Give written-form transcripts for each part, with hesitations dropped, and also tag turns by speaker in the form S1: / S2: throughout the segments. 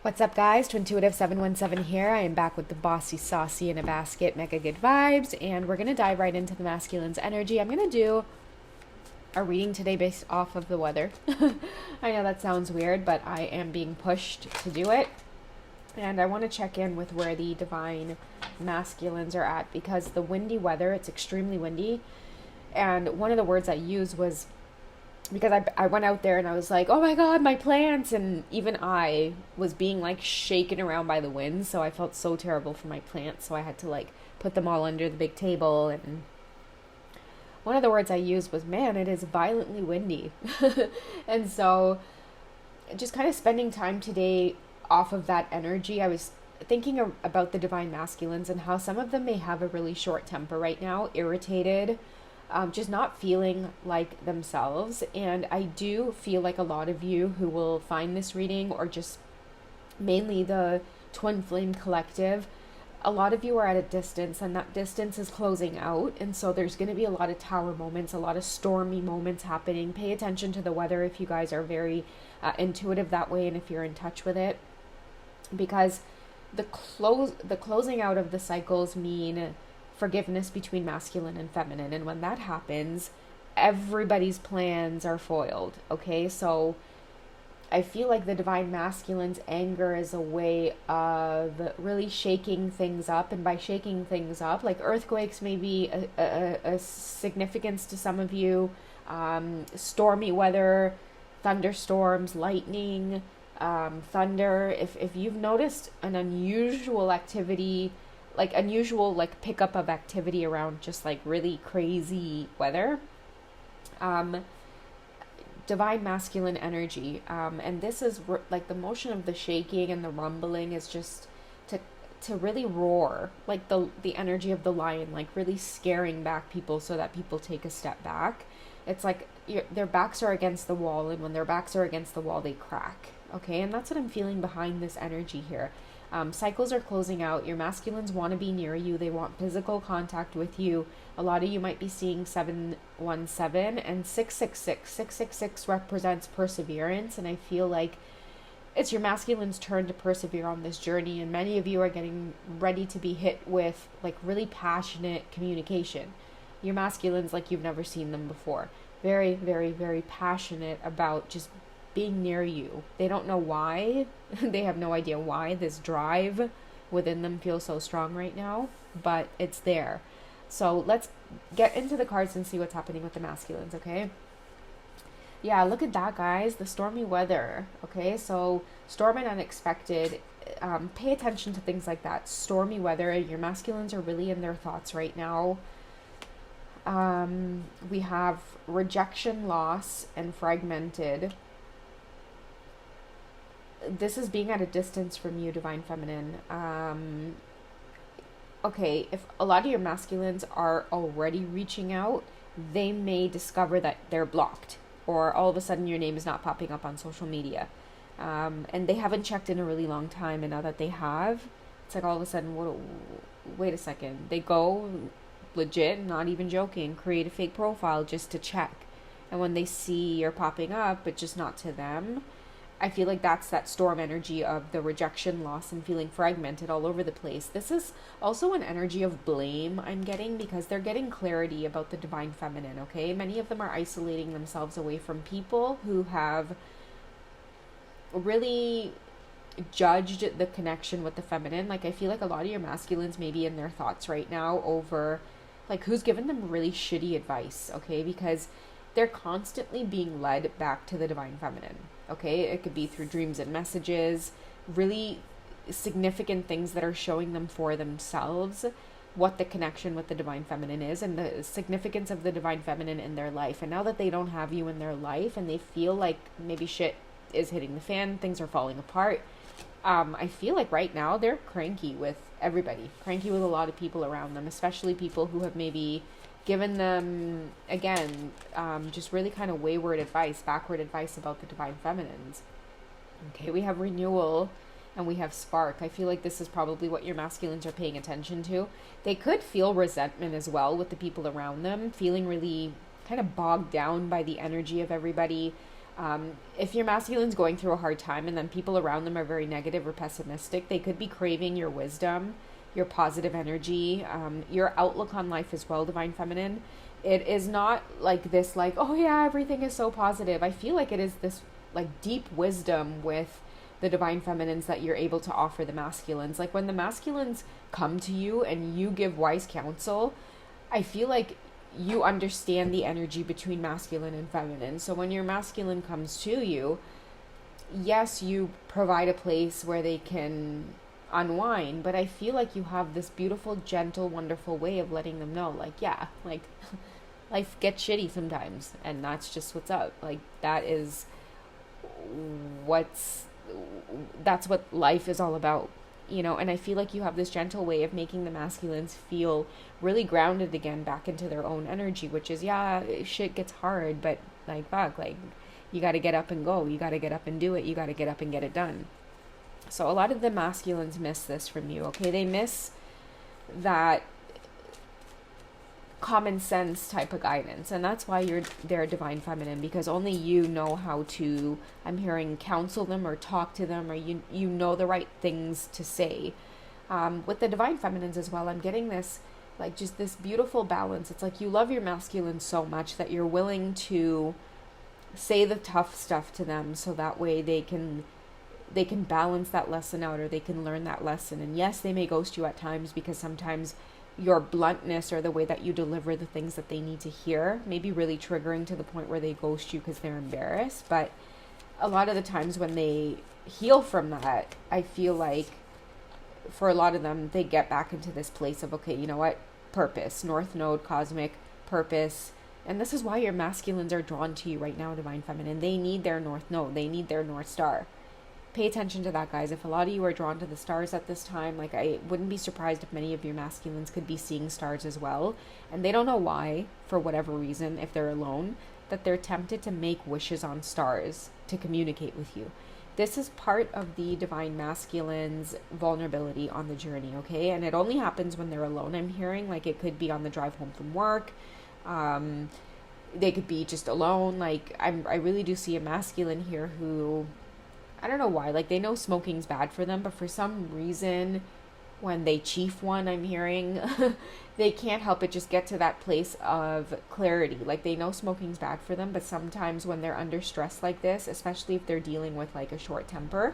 S1: What's up, guys? Twintuitive717 here. I am back with the bossy, saucy in a basket, mega good vibes, and we're going to dive right into the masculine's energy. I'm going to do a reading today based off of the weather. I know that sounds weird, but I am being pushed to do it. And I want to check in with where the divine masculines are at because the windy weather, it's extremely windy. And one of the words I used was because I went out there and I was like, oh my God, my plants. And even I was being like shaken around by the wind. So I felt so terrible for my plants. So I had to like put them all under the big table. And one of the words I used was, man, it is violently windy. And so just kind of spending time today off of that energy, I was thinking about the divine masculines and how some of them may have a really short temper right now, irritated, just not feeling like themselves. And I do feel like a lot of you who will find this reading, or just mainly the Twin Flame Collective, a lot of you are at a distance and that distance is closing out. And so there's going to be a lot of tower moments, a lot of stormy moments happening. Pay attention to the weather if you guys are very intuitive that way and if you're in touch with it. Because the closing out of the cycles mean forgiveness between masculine and feminine, and when that happens, everybody's plans are foiled. Okay, so I feel like the divine masculine's anger is a way of really shaking things up, and by shaking things up, like earthquakes may be a significance to some of you, stormy weather, thunderstorms, lightning, thunder. If you've noticed an unusual activity, like unusual like pickup of activity around just like really crazy weather, divine masculine energy, and this is like the motion of the shaking and the rumbling is just to really roar, like the energy of the lion, like really scaring back people so that people take a step back. It's like their backs are against the wall, and when their backs are against the wall, they crack. Okay, and that's what I'm feeling behind this energy here. Cycles are closing out. Your masculines want to be near you. They want physical contact with you. A lot of you might be seeing 717 and 666. 666 represents perseverance, and I feel like it's your masculine's turn to persevere on this journey, and many of you are getting ready to be hit with like really passionate communication. Your masculines like you've never seen them before. Very, very, very passionate about just being near you. They don't know why. They have no idea why this drive within them feels so strong right now, but it's there. So let's get into the cards and see what's happening with the masculines, okay? Yeah, look at that, guys. The stormy weather. Okay, so storm and unexpected. Pay attention to things like that. Stormy weather. Your masculines are really in their thoughts right now. We have rejection, loss, and fragmented. This is being at a distance from you, divine feminine. Okay, if a lot of your masculines are already reaching out, they may discover that they're blocked, or all of a sudden your name is not popping up on social media. And they haven't checked in a really long time, and now that they have, it's like all of a sudden, wait a second. They go legit, not even joking, create a fake profile just to check. And when they see you're popping up, but just not to them, I feel like that's that storm energy of the rejection, loss, and feeling fragmented all over the place. This is also an energy of blame I'm getting because they're getting clarity about the divine feminine, okay? Many of them are isolating themselves away from people who have really judged the connection with the feminine. Like, I feel like a lot of your masculines may be in their thoughts right now over, like, who's given them really shitty advice, okay? Because they're constantly being led back to the divine feminine. Okay, it could be through dreams and messages, really significant things that are showing them for themselves what the connection with the divine feminine is and the significance of the divine feminine in their life. And now that they don't have you in their life and they feel like maybe shit is hitting the fan, things are falling apart, I feel like right now they're cranky with everybody, cranky with a lot of people around them, especially people who have maybe given them, again, just really kind of wayward advice, backward advice about the divine feminines. Okay, we have renewal and we have spark. I feel like this is probably what your masculines are paying attention to. They could feel resentment as well with the people around them, feeling really kind of bogged down by the energy of everybody. If your masculine's going through a hard time and then people around them are very negative or pessimistic, they could be craving your wisdom, your positive energy, your outlook on life as well, divine feminine. It is not like this, like, oh yeah, everything is so positive. I feel like it is this like deep wisdom with the divine feminines that you're able to offer the masculines. Like when the masculines come to you and you give wise counsel, I feel like you understand the energy between masculine and feminine. So when your masculine comes to you, yes, you provide a place where they can unwind, but I feel like you have this beautiful, gentle, wonderful way of letting them know, like, yeah, like life gets shitty sometimes, and that's just what's up. Like what's that's what life is all about, you know. And I feel like you have this gentle way of making the masculines feel really grounded again back into their own energy, which is, yeah, shit gets hard, but like, fuck, like you got to get up and go, you got to get up and do it, you got to get up and get it done. So a lot of the masculines miss this from you, okay? They miss that common sense type of guidance, and that's why they're divine feminine, because only you know how to, I'm hearing, counsel them or talk to them, or you know the right things to say. With the divine feminines as well, I'm getting this, like, just this beautiful balance. It's like you love your masculine so much that you're willing to say the tough stuff to them, so that way they can balance that lesson out, or they can learn that lesson. And yes, they may ghost you at times, because sometimes your bluntness or the way that you deliver the things that they need to hear may be really triggering to the point where they ghost you because they're embarrassed. But a lot of the times when they heal from that, I feel like for a lot of them, they get back into this place of, okay, you know what? Purpose, North Node, cosmic purpose. And this is why your masculines are drawn to you right now, divine feminine. They need their North Node. They need their North Star. Pay attention to that, guys. If a lot of you are drawn to the stars at this time, like, I wouldn't be surprised if many of your masculines could be seeing stars as well, and they don't know why, for whatever reason, if they're alone, that they're tempted to make wishes on stars to communicate with you. This is part of the divine masculine's vulnerability on the journey, okay? And it only happens when they're alone, I'm hearing. Like, it could be on the drive home from work. They could be just alone. Like, I really do see a masculine here who, I don't know why, like, they know smoking's bad for them, but for some reason, when they chief one, I'm hearing, they can't help but just get to that place of clarity. Like, they know smoking's bad for them, but sometimes when they're under stress like this, especially if they're dealing with, like, a short temper,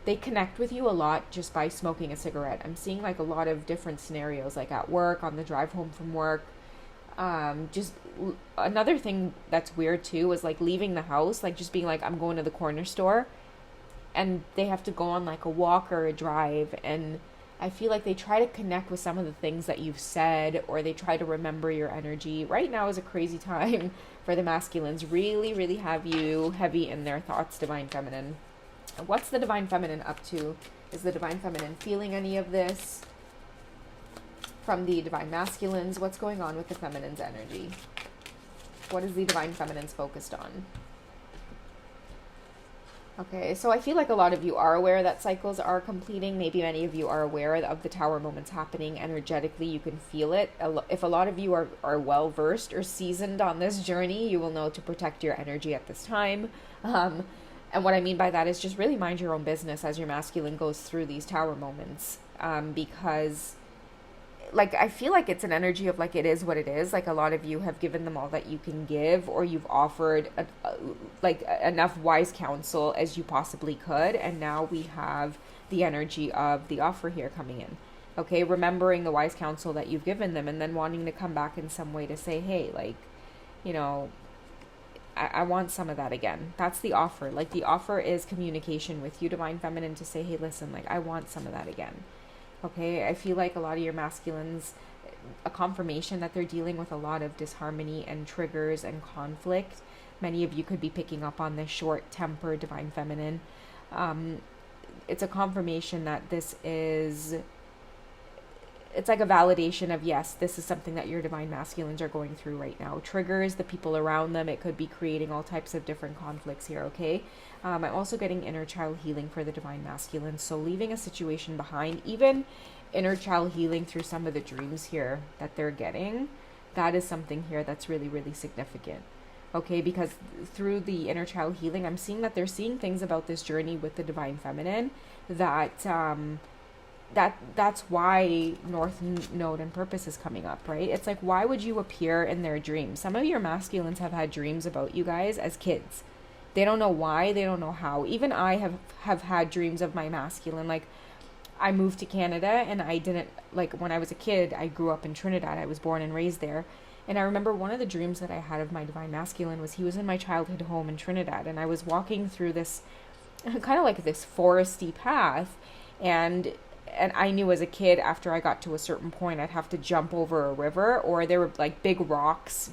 S1: they connect with you a lot just by smoking a cigarette. I'm seeing, like, a lot of different scenarios, like at work, on the drive home from work. Just another thing that's weird, too, is, like, leaving the house, like, just being like, I'm going to the corner store, and they have to go on like a walk or a drive, and I feel like they try to connect with some of the things that you've said, or they try to remember your energy. Right now is a crazy time for the masculines. Really, really have you heavy in their thoughts, divine feminine. What's the divine feminine up to? Is the divine feminine feeling any of this from the divine masculines? What's going on with the feminine's energy? What is the divine feminine's focused on? Okay, so I feel like a lot of you are aware that cycles are completing. Maybe many of you are aware of the tower moments happening energetically. You can feel it. If a lot of you are well-versed or seasoned on this journey, you will know to protect your energy at this time. And what I mean by that is just really mind your own business as your masculine goes through these tower moments. Because, like, I feel like it's an energy of, like, it is what it is. Like, a lot of you have given them all that you can give, or you've offered enough wise counsel as you possibly could, and now we have the energy of the offer here coming in. Okay, remembering the wise counsel that you've given them, and then wanting to come back in some way to say, hey, like, you know, I want some of that again. That's the offer. Like, the offer is communication with you, divine feminine, to say, hey, listen, like, I want some of that again. Okay, I feel like a lot of your masculines, a confirmation that they're dealing with a lot of disharmony and triggers and conflict. Many of you could be picking up on this short temper, divine feminine. It's a confirmation that this is, it's like a validation of, yes, this is something that your divine masculines are going through right now. Triggers, the people around them, it could be creating all types of different conflicts here, okay? I'm also getting inner child healing for the divine masculine. So leaving a situation behind, even inner child healing through some of the dreams here that they're getting, that is something here that's really, really significant. okay? Because through the inner child healing, I'm seeing that they're seeing things about this journey with the divine feminine that that's why North Node and Purpose is coming up, right? It's like, why would you appear in their dreams? Some of your masculines have had dreams about you guys as kids. They don't know why, they don't know how. Even I have had dreams of my masculine. Like, I moved to Canada and I didn't, like, when I was a kid, I grew up in Trinidad. I was born and raised there. And I remember one of the dreams that I had of my divine masculine was he was in my childhood home in Trinidad. And I was walking through this kind of like this foresty path. And I knew as a kid, after I got to a certain point, I'd have to jump over a river, or there were like big rocks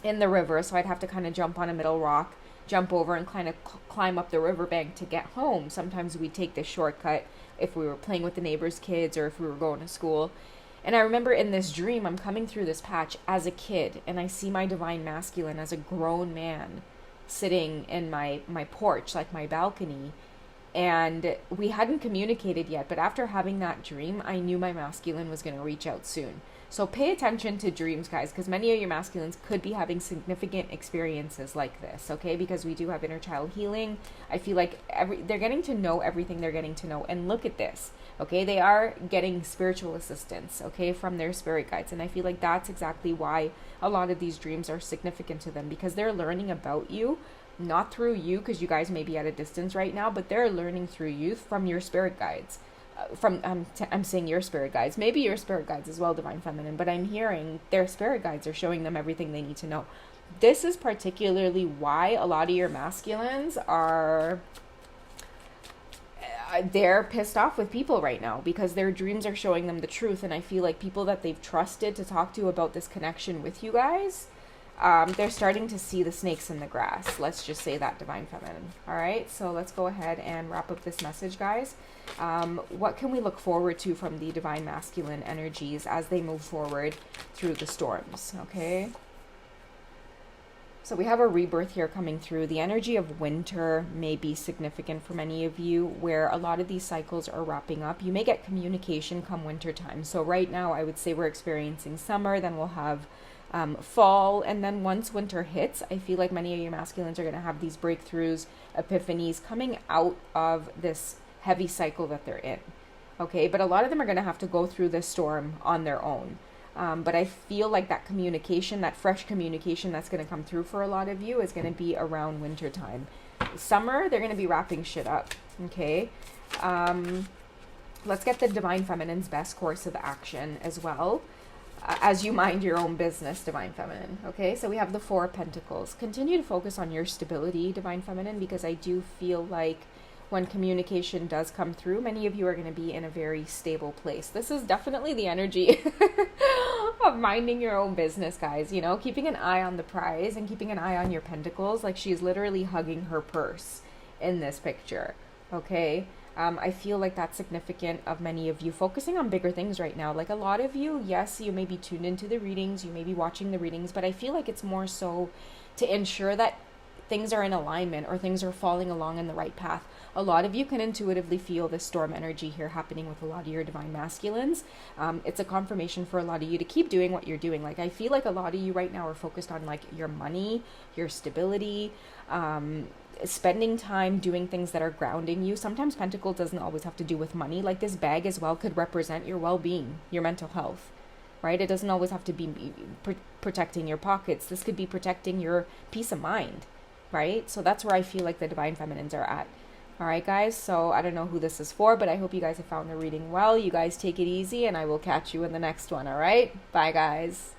S1: in the river. So I'd have to kind of jump on a middle rock, jump over, and kind of climb up the riverbank to get home. Sometimes we'd take this shortcut if we were playing with the neighbors' kids or if we were going to school. And I remember in this dream, I'm coming through this patch as a kid, and I see my divine masculine as a grown man sitting in my porch, like my balcony. And we hadn't communicated yet, but after having that dream, I knew my masculine was going to reach out soon. So pay attention to dreams, guys, because many of your masculines could be having significant experiences like this, okay? Because we do have inner child healing. I feel like they're getting to know everything they're getting to know. And look at this, okay? They are getting spiritual assistance, okay, from their spirit guides. And I feel like that's exactly why a lot of these dreams are significant to them, because they're learning about you, not through you, because you guys may be at a distance right now, but they're learning through you from your spirit guides. I'm saying your spirit guides, maybe your spirit guides as well, divine feminine, but I'm hearing their spirit guides are showing them everything they need to know. This is particularly why a lot of your masculines are they're pissed off with people right now, because their dreams are showing them the truth. And I feel like people that they've trusted to talk to about this connection with you guys, they're starting to see the snakes in the grass. Let's just say that, divine feminine. All right, so let's go ahead and wrap up this message, guys. What can we look forward to from the divine masculine energies as they move forward through the storms? Okay, so we have a rebirth here coming through. The energy of winter may be significant for many of you, where a lot of these cycles are wrapping up. You may get communication come winter time. So right now I would say we're experiencing summer, then we'll have fall, and then once winter hits, I feel like many of your masculines are going to have these breakthroughs, epiphanies coming out of this heavy cycle that they're in. Okay, but a lot of them are going to have to go through this storm on their own. But I feel like that communication, that fresh communication that's going to come through for a lot of you is going to be around winter time. Summer, they're going to be wrapping shit up. Okay, let's get the divine feminine's best course of action as well. As you mind your own business, divine feminine. Okay, so we have the Four of Pentacles. Continue to focus on your stability, divine feminine, because I do feel like when communication does come through, many of you are going to be in a very stable place. This is definitely the energy of minding your own business, guys. You know, keeping an eye on the prize and keeping an eye on your pentacles. Like, she's literally hugging her purse in this picture. Okay, I feel like that's significant of many of you focusing on bigger things right now. Like, a lot of you, yes, you may be tuned into the readings, you may be watching the readings, but I feel like it's more so to ensure that things are in alignment or things are falling along in the right path. A lot of you can intuitively feel this storm energy here happening with a lot of your divine masculines. It's a confirmation for a lot of you to keep doing what you're doing. Like, I feel like a lot of you right now are focused on like your money, your stability, spending time doing things that are grounding you. Sometimes Pentacle doesn't always have to do with money. Like, this bag as well could represent your well-being, your mental health, right? It doesn't always have to be protecting your pockets. This could be protecting your peace of mind, right? So that's where I feel like the divine feminines are at. All right, guys, so I don't know who this is for, but I hope you guys have found the reading well. You guys take it easy, and I will catch you in the next one, all right? Bye, guys.